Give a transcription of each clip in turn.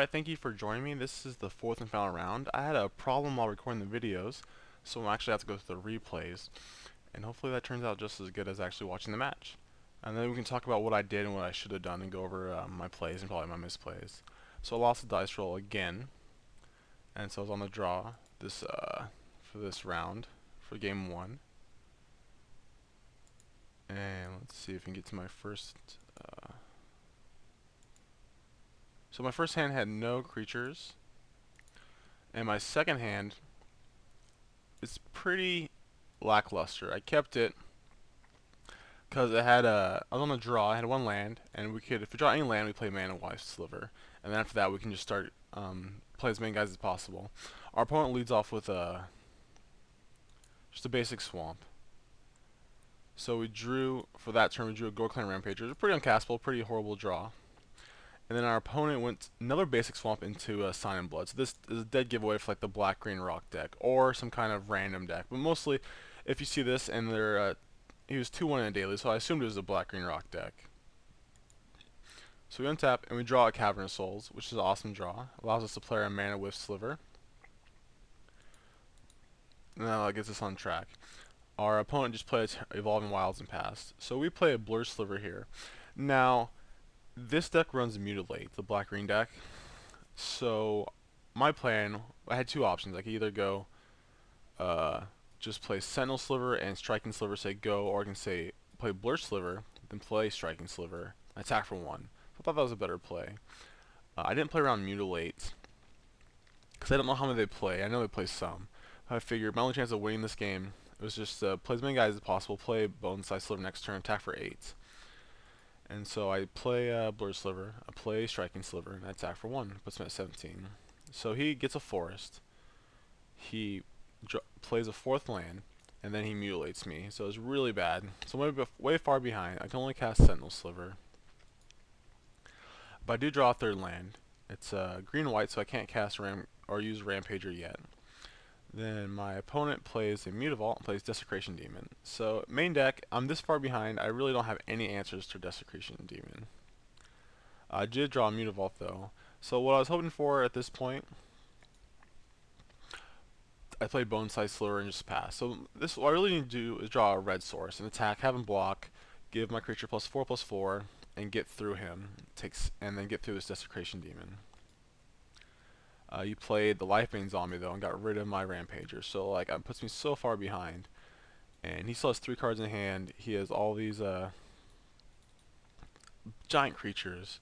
Alright, thank you for joining me. This is the fourth and final round. I had a problem while recording the videos, so I'm actually have to go through the replays, and hopefully that turns out just as good as actually watching the match. And then we can talk about what I did and what I should have done and go over my plays and probably my misplays. So I lost the dice roll again, and so I was on the draw for this round, for game one. And let's see if we can get to my first... So my first hand had no creatures, and my second hand is pretty lackluster. I kept it because it had I was on the draw. I had one land, and we could, if we draw any land, we play Mana Wise Sliver, and then after that we can just start play as many guys as possible. Our opponent leads off with just a basic swamp. So we drew for that turn. We drew a Gore-Clan Rampager. It was a pretty uncastable, pretty horrible draw. And then our opponent went another basic swamp into Sign and Blood. So this is a dead giveaway for like the black-green rock deck or some kind of random deck. But mostly, if you see this, and he was 2-1 in a daily, so I assumed it was a black-green rock deck. So we untap and we draw a Cavern of Souls, which is an awesome draw. Allows us to play our Mana with Sliver. And that gets us on track. Our opponent just played Evolving Wilds and passed. So we play a Blur Sliver here. Now, this deck runs Mutilate, the black-green deck. So my plan, I had two options. I could either go just play Sentinel Sliver and Striking Sliver, say go, or I can say play Blur Sliver, then play Striking Sliver, attack for one. I thought that was a better play. I didn't play around Mutilate because I don't know how many they play. I know they play some. I figured my only chance of winning this game was just play as many guys as possible, play Bone Size Sliver next turn, attack for 8. And so I play Blur Sliver, I play Striking Sliver, and I attack for 1. Puts me at 17. So he gets a forest. He plays a 4th land, and then he mutilates me. So it's really bad. So I'm way far behind. I can only cast Sentinel Sliver. But I do draw a 3rd land. It's green-white, so I can't cast or use Rampager yet. Then my opponent plays a Mutavault and plays Desecration Demon. So main deck, I'm this far behind. I really don't have any answers to Desecration Demon. I did draw a Mutavault though. So what I was hoping for at this point, I played Bone Size Sliver and just pass. So this, what I really need to do is draw a red source and attack, have him block, give my creature +4/+4, and get through him. And then get through this Desecration Demon. You played the Lifebane Zombie though and got rid of my Rampager, so like it puts me so far behind. And he still has 3 cards in hand. He has all these giant creatures.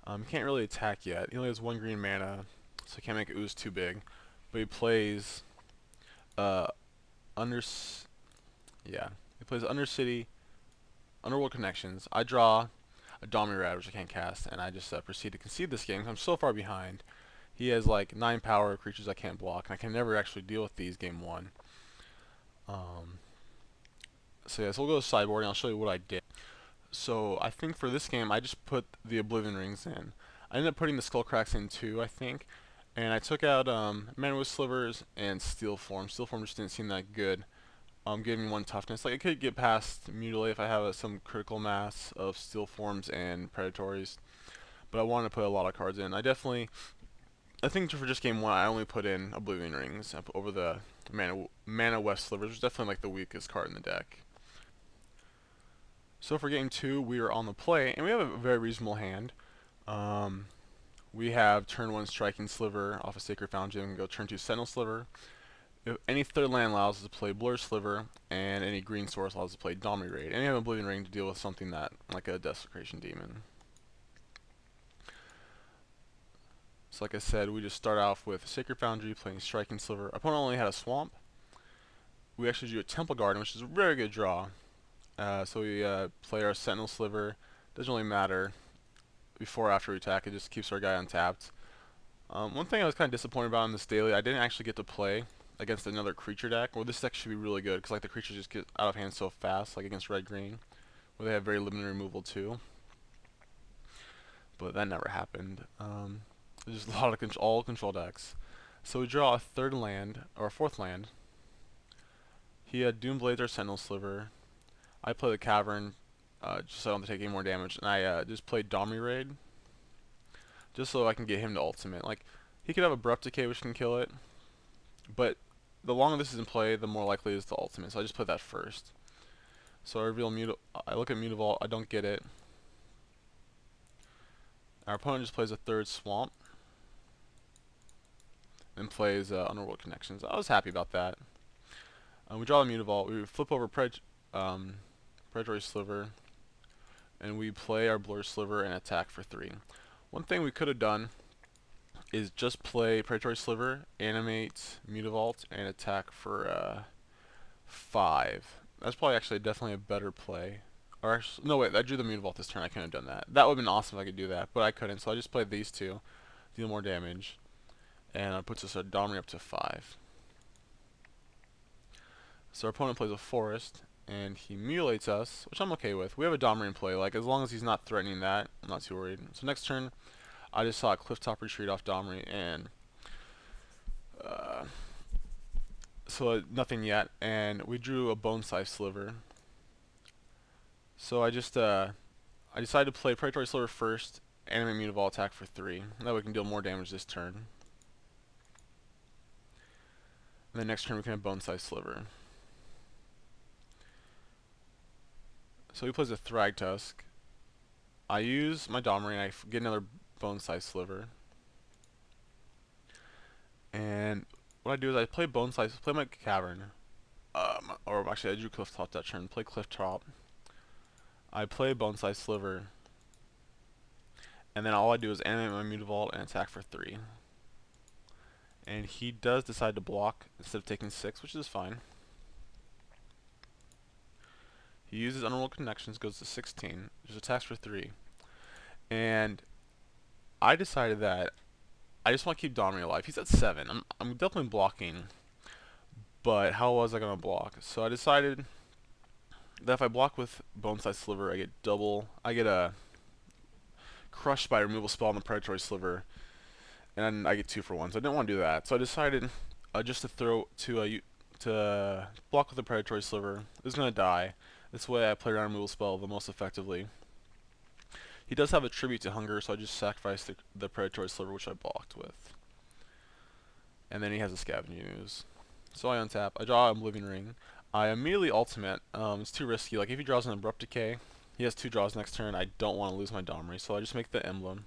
He can't really attack yet. He only has 1 green mana, so he can't make Ooze too big. But he plays Undercity, Underworld Connections. I draw a Domirad, which I can't cast, and I just proceed to concede this game. I'm so far behind. He has like 9 power creatures I can't block, and I can never actually deal with these game 1. So yeah, so we'll go to Sideboarding. I'll show you what I did. So I think for this game, I just put the Oblivion Rings in. I ended up putting the Skullcracks in too, I think. And I took out Mana with Slivers and Steel Form. Steel Form just didn't seem that good. Gave me 1 toughness. Like I could get past Mutilate if I have some critical mass of Steel Forms and Predatories. But I wanted to put a lot of cards in. I think for just game 1, I only put in Oblivion Rings over the Mana West Slivers, which is definitely like the weakest card in the deck. So for game 2, we are on the play, and we have a very reasonable hand. We have turn 1 Striking Sliver off a Sacred Fountain, and go turn 2 Sentinel Sliver. If any 3rd land allows us to play Blur Sliver, and any green source allows us to play Dominate. And you have Oblivion Ring to deal with something that, like a Desecration Demon. So like I said, we just start off with Sacred Foundry playing Striking Sliver. Opponent only had a Swamp. We actually drew a Temple Garden, which is a very good draw. So we play our Sentinel Sliver. Doesn't really matter before or after we attack. It just keeps our guy untapped. One thing I was kind of disappointed about in this daily, I didn't actually get to play against another creature deck. Well, this deck should be really good because like the creatures just get out of hand so fast, like against red-green, where they have very limited removal too. But that never happened. There's just a lot of all control decks. So we draw a 3rd land, or a 4th land. He had Doomblade or Sentinel Sliver. I play the Cavern, just so I don't have to take any more damage. And I just played Dominated. just so I can get him to ultimate. Like, he could have Abrupt Decay, which can kill it, but the longer this is in play, the more likely it is to ultimate, so I just play that first. So I reveal I look at Mutavault, I don't get it. Our opponent just plays a third Swamp, and plays Underworld Connections. I was happy about that. We draw the Mutavault, we flip over Predatory Sliver, and we play our Blur Sliver and attack for 3. One thing we could have done is just play Predatory Sliver, animate Mutavault, and attack for 5. That's probably actually definitely a better play. Or actually, no wait, I drew the Mutavault this turn, I couldn't have done that. That would have been awesome if I could do that, but I couldn't, so I just played these two, deal more damage, and it puts us a Domri up to 5. So our opponent plays a Forest, and he mutilates us, which I'm okay with. We have a Domri in play, like as long as he's not threatening that, I'm not too worried. So next turn, I just saw a Clifftop Retreat off Domri, and so nothing yet, and we drew a Bone-sized Sliver. So I decided to play Predatory Sliver first, animate Mutavault, attack for 3. That way we can deal more damage this turn. And then next turn we can have Bone-sized Sliver. So he plays a Thragtusk. I use my Domri and I get another Bone-sized Sliver. And what I do is I play Bone-sized, play my Cavern. Or actually I drew Clifftop that turn, play Clifftop. I play Bone-sized Sliver. And then all I do is animate my Mutavault and attack for 3. And he does decide to block instead of taking 6, which is fine. He uses Underworld Connections, goes to 16, just attacks for 3. And I decided that I just want to keep Domri alive. He's at 7. I'm definitely blocking, but how was I going to block? So I decided that if I block with Bone-sized Sliver, I get a crushed by a removal spell on the Predatory Sliver, and I get 2 for 1. So I didn't want to do that. So I decided just to block with the Predatory Sliver. It's going to die. This way I play around removal spell the most effectively. He does have a Tribute to Hunger, so I just sacrifice the Predatory Sliver, which I blocked with. And then he has a Scavenging Ooze. So I untap. I draw an Oblivion Ring. I immediately ultimate. It's too risky. Like if he draws an Abrupt Decay, he has 2 draws next turn. I don't want to lose my Domri, so I just make the Emblem.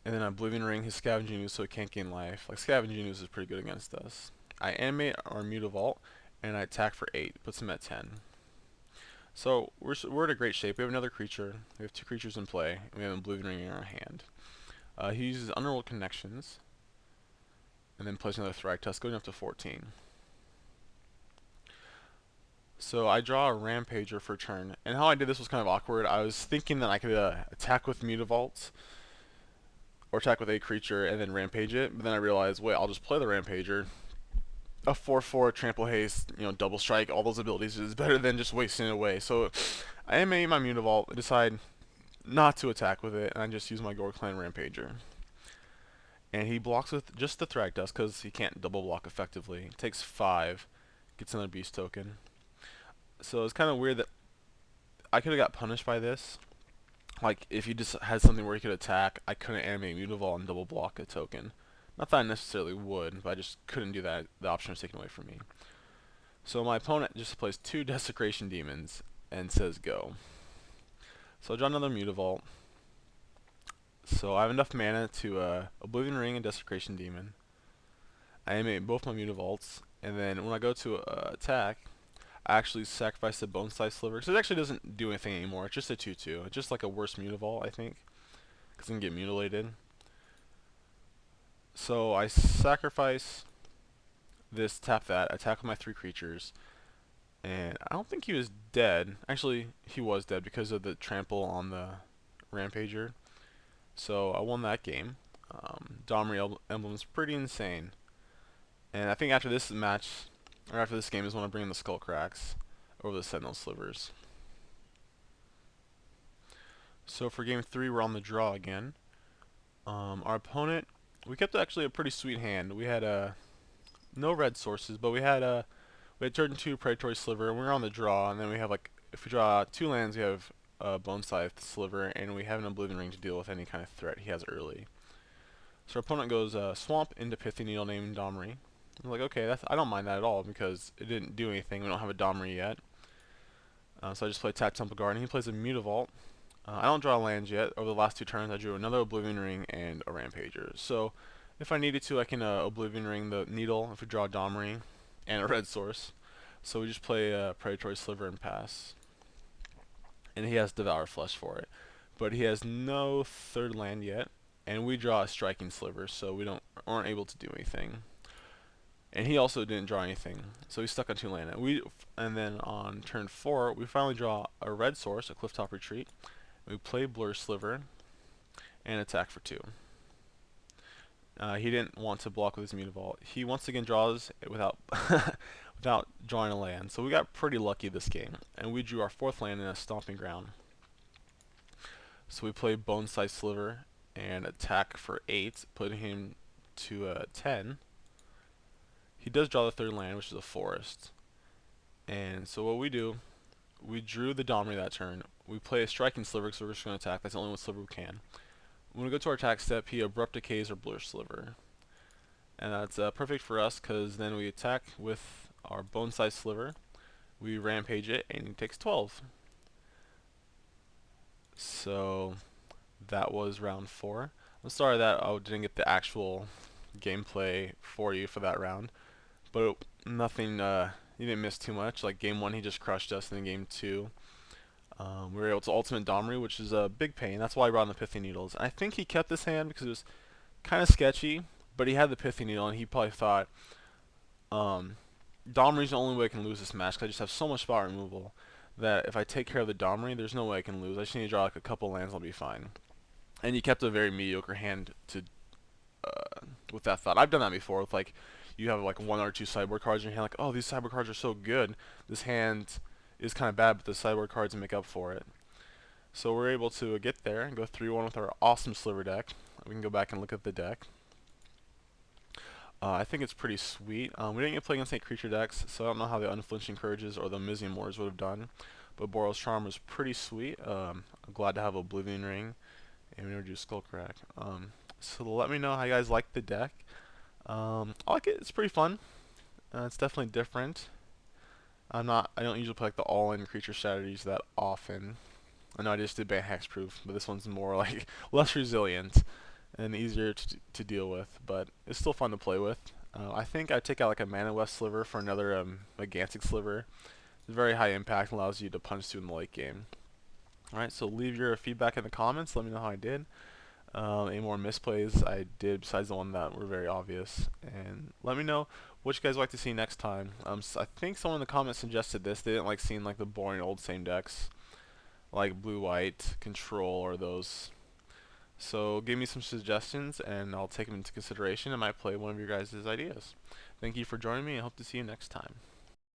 And then I Oblivion Ring his Scavenging Ooze so he can't gain life. Like Scavenging Ooze is pretty good against us. I animate our Mutavault, and I attack for 8. Puts him at 10. So we're in a great shape. We have another creature. We have 2 creatures in play, and we have an Oblivion Ring in our hand. He uses Underworld Connections, and then plays another Thragtusk, going up to 14. So I draw a Rampager for turn, and how I did this was kind of awkward. I was thinking that I could attack with Mutavault, or attack with a creature, and then Rampage it, but then I realized, wait, I'll just play the Rampager. A 4/4 Trample Haste, Double Strike, all those abilities is better than just wasting it away. So I animate my Mutavault, decide not to attack with it, and I just use my Gore Clan Rampager. And he blocks with just the Thragtusk because he can't double block effectively. Takes 5, gets another Beast token. So it's kind of weird that I could have got punished by this. Like if he just had something where he could attack, I couldn't animate Mutavault and double block a token. Not that I necessarily would, but I just couldn't do that. The option was taken away from me. So my opponent just plays 2 Desecration Demons and says go. So I draw another Mutavault. So I have enough mana to Oblivion Ring and Desecration Demon. I animate both my Mutavaults, and then when I go to attack, I actually sacrifice the Bone-sized Sliver. So it actually doesn't do anything anymore. It's just a 2/2. It's just like a worse Mutavault, I think, because it can get mutilated. So I sacrifice this, tap that, attack with my 3 creatures, and I don't think he was dead. Actually, he was dead because of the trample on the Rampager. So I won that game. Domri Emblem's pretty insane. And I think after this match, or after this game, is when I bring in the Skull Cracks over the Sentinel Slivers. So for game 3, we're on the draw again. Our opponent, we kept actually a pretty sweet hand. We had no red sources, but we had turn 2 Predatory Sliver, and we were on the draw. And then we have if we draw 2 lands, we have Bone Scythe, Sliver, and we have an Oblivion Ring to deal with any kind of threat he has early. So our opponent goes Swamp into Pithy Needle named Domri. I'm like, okay, I don't mind that at all because it didn't do anything. We don't have a Domri yet. So I just play Tap Temple Guard, and he plays a Mutavault. I don't draw lands yet. Over the last 2 turns, I drew another Oblivion Ring and a Rampager. So if I needed to, I can Oblivion Ring the Needle if we draw a Domri and a red source. So we just play Predatory Sliver and pass. And he has Devour Flesh for it. But he has no 3rd land yet, and we draw a Striking Sliver, so we aren't able to do anything. And he also didn't draw anything, so he's stuck on 2 land. And then on turn 4, we finally draw a red source, a Clifftop Retreat. We play Blur Sliver and attack for 2. He didn't want to block with his Mutavault. He once again draws without without drawing a land. So we got pretty lucky this game, and we drew our 4th land in a Stomping Ground. So we play Bone Scythe Sliver and attack for 8, putting him to 10. He does draw the 3rd land, which is a forest. And so what we do, we drew the Domri that turn. We play a Striking Sliver because we're just going to attack. That's the only one sliver we can. When we go to our attack step, he Abrupt Decays or Blur Sliver. And that's perfect for us because then we attack with our Bone Scythe Sliver. We Rampage it, and he takes 12. So that was round 4. I'm sorry that I didn't get the actual gameplay for you for that round. But nothing, he didn't miss too much. Like game 1, he just crushed us, and then game 2, we were able to ultimate Domri, which is a big pain. That's why I brought in the Pithy Needles. I think he kept this hand because it was kind of sketchy, but he had the Pithy Needle, and he probably thought, Domri's the only way I can lose this match because I just have so much spot removal that if I take care of the Domri, there's no way I can lose. I just need to draw like a couple lands, I'll be fine. And he kept a very mediocre hand to with that thought. I've done that before with like, you have like 1 or 2 sideboard cards in your hand, like, oh, these sideboard cards are so good. This hand is kind of bad, but the sideboard cards make up for it. So we're able to get there and go 3-1 with our awesome Sliver deck. We can go back and look at the deck. I think it's pretty sweet. We didn't get to play against any creature decks, so I don't know how the Unflinching Courages or the Mizium Wars would have done. But Boral's Charm was pretty sweet. I'm glad to have Oblivion Ring, and we introduced Skullcrack. So let me know how you guys like the deck. I like it. It's pretty fun. It's definitely different. I don't usually play like the all-in creature strategies that often. I know I just did ban hexproof, but this one's more like less resilient and easier to deal with, but it's still fun to play with. I think I take out like a Mana West Sliver for another Gigantic Sliver. It's very high impact, allows you to punch through in the late game. Alright, so leave your feedback in the comments, let me know how I did. Any more misplays I did besides the one that were very obvious, and let me know what you guys would like to see next time. So I think someone in the comments suggested this. They didn't like seeing like the boring old same decks like blue-white, control, or those. So give me some suggestions and I'll take them into consideration. I might play one of your guys' ideas. Thank you for joining me, and hope to see you next time.